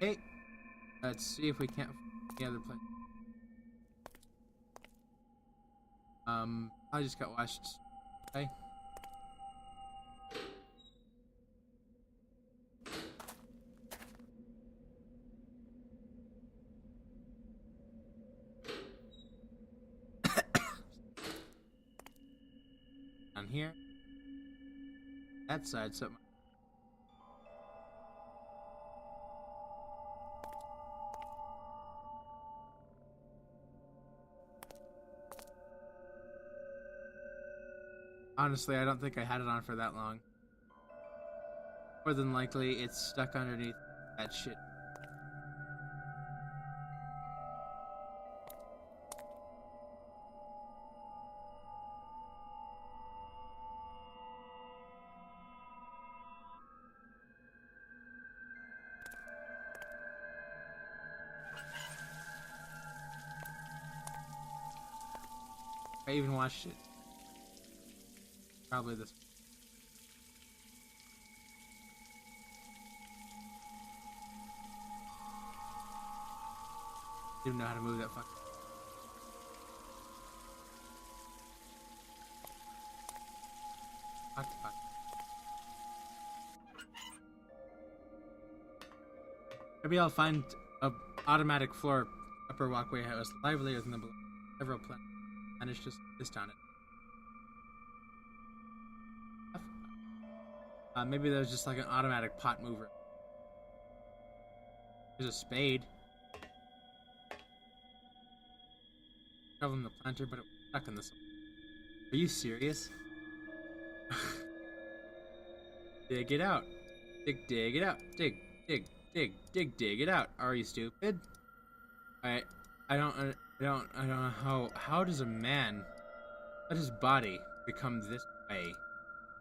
Hey, let's see if we can't find the other place. I just got washed. Okay. Down here. That side, something. Honestly, I don't think I had it on for that long. More than likely, it's stuck underneath that shit. I even watched it. Probably this. Didn't know how to move that fuck. Fuck. Maybe I'll find a automatic floor upper walkway that was livelier than the below. Several plans managed to assist on it. Maybe there's just like an automatic pot mover. There's a spade. Shoveling the planter, but it was stuck in this. Are you serious? Dig it out. Dig it out. Dig it out. Are you stupid? I don't know how does a man let his body become this way?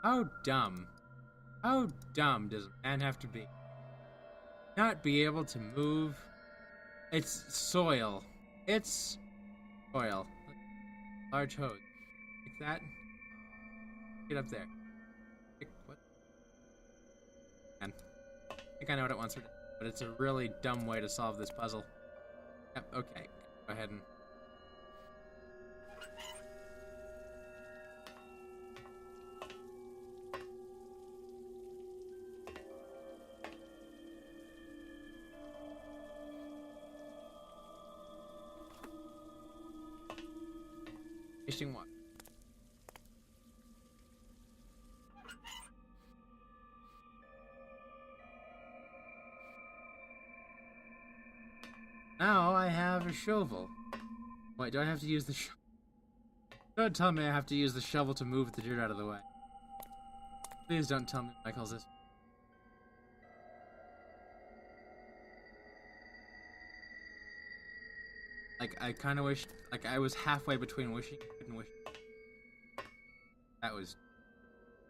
How dumb does a man have to be? Not be able to move. It's soil. It's soil. Large hose. Like that. Get up there. What? Man. I think I know what it wants to do, but it's a really dumb way to solve this puzzle. Yep, okay. Go ahead and... Tasting water. Now I have a shovel. Wait, do I have to use the shovel? Don't tell me I have to use the shovel to move the dirt out of the way. Please don't tell me Michael's this. Like, I kind of wish, like, I was halfway between wishing and wishing. That was...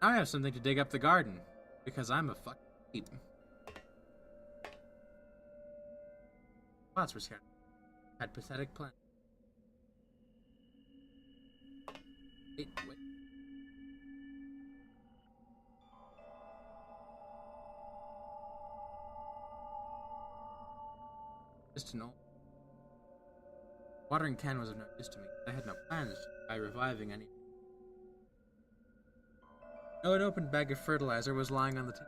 Now I have something to dig up the garden, because I'm a fucking sheep. Plots were scared. Had pathetic plans. Wait. Just to know. Watering can was of no use to me. I had no plans by reviving any. No, an open bag of fertilizer was lying on the table.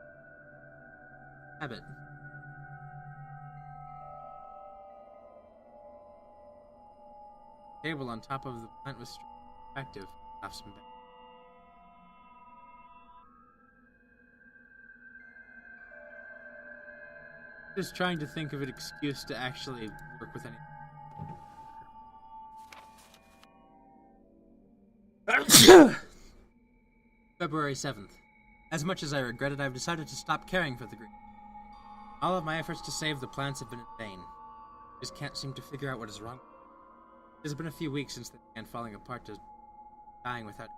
Habit. table on top of the plant was effective. Off some bed. Just trying to think of an excuse to actually work with any. February 7th. As much as I regret it, I've decided to stop caring for the green. All of my efforts to save the plants have been in vain. I just can't seem to figure out what is wrong. It has been a few weeks since they began falling apart to dying without.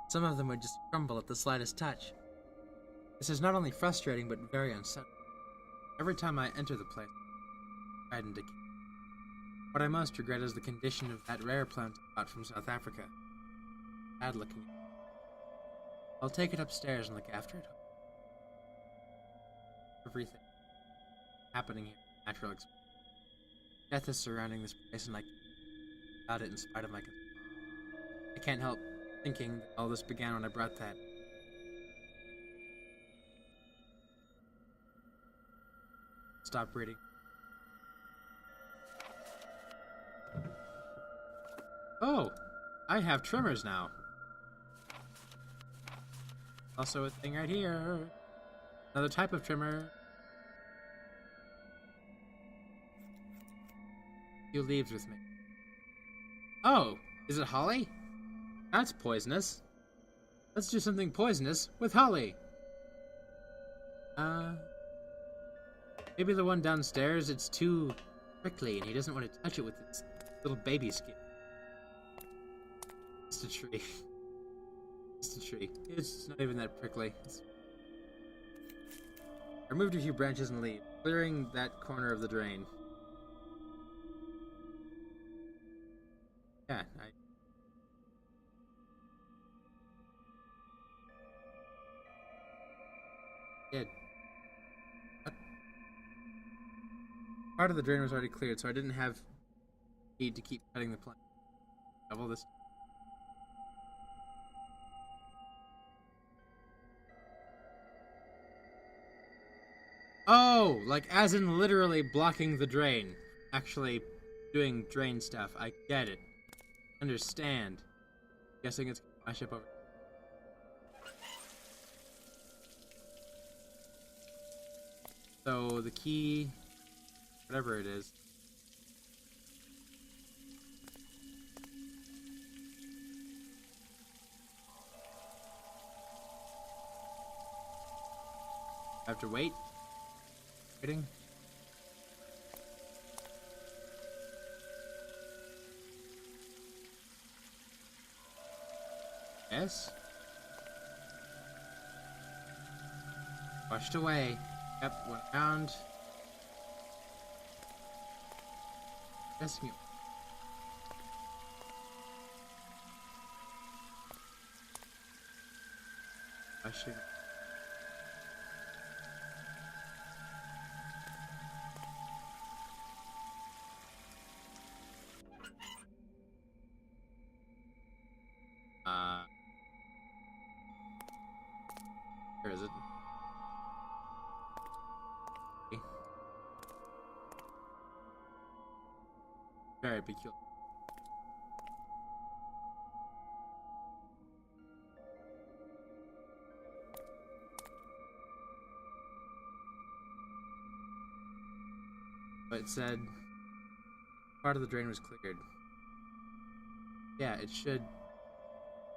Some of them would just crumble at the slightest touch. This is not only frustrating, but very unsettling. Every time I enter the place, I hide and decay. What I most regret is the condition of that rare plant I bought from South Africa. Bad looking. I'll take it upstairs and look after it. Everything happening here, natural experience. Death is surrounding this place, and I can't about it in spite of my concern. I can't help thinking that all this began when I brought that. Stop reading. Oh, I have trimmers now. Also a thing right here. Another type of trimmer. Few leaves with me. Oh, is it holly? That's poisonous. Let's do something poisonous with holly. Maybe the one downstairs, it's too prickly and he doesn't want to touch it with his little baby skin. It's a tree. It's a tree. It's not even that prickly. I removed a few branches and leaves, clearing that corner of the drain. Yeah, I did. What? Part of the drain was already cleared, so I didn't have need to keep cutting the plant. Double this. Oh, like as in literally blocking the drain. Actually doing drain stuff. I get it. Understand. Guessing it's my ship over. So the key, whatever it is. I have to wait. Waiting. Yes. Washed away. Yep, went around. Guessing it. I should. Where is it? Okay. Very peculiar. But it said part of the drain was cleared. Yeah, it should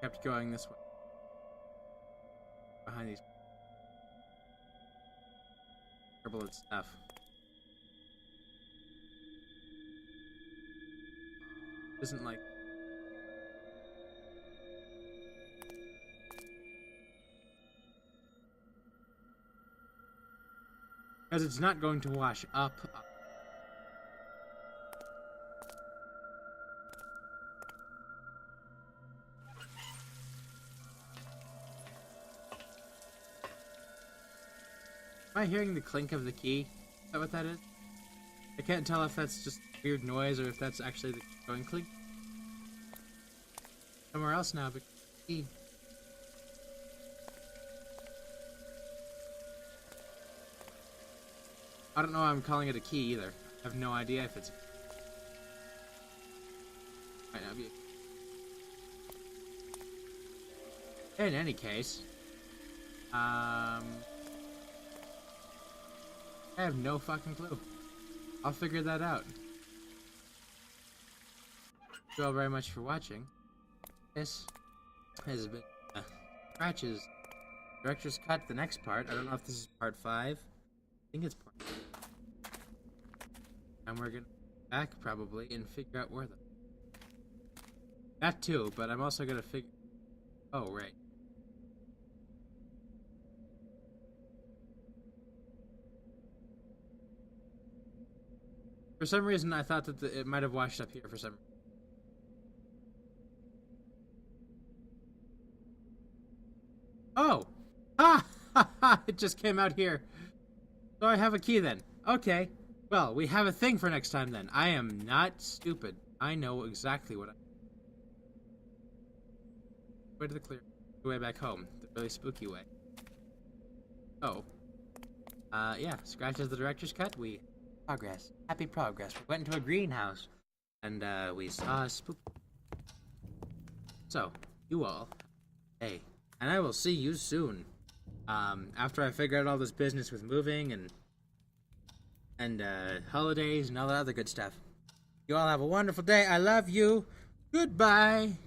kept going this way. Behind these scribbled stuff. Isn't like because it's not going to wash up. Am I hearing the clink of the key? Is that what that is? I can't tell if that's just weird noise or if that's actually the going clink. Somewhere else now, but key. I don't know why I'm calling it a key either. I have no idea if it's. In any case, I have no fucking clue. I'll figure that out. Thank you all very much for watching. This has been Scratch's Director's Cut, the next part. I don't know if this is part 5. I think it's part 5. And we're gonna go back probably and figure out where the... That too, but I'm also gonna figure... Oh, right. For some reason, I thought that it might have washed up here for some reason. Oh! Ah! Ha ha! It just came out here. So I have a key then. Okay. Well, we have a thing for next time then. I am not stupid. I know exactly what I... Way to the clear... The way back home. The really spooky way. Oh. Yeah. Scratch as the director's cut. We... Progress. Happy progress. We went into a greenhouse. And, we saw a spook... So, you all... Hey. And I will see you soon. After I figure out all this business with moving and holidays and all that other good stuff. You all have a wonderful day. I love you. Goodbye.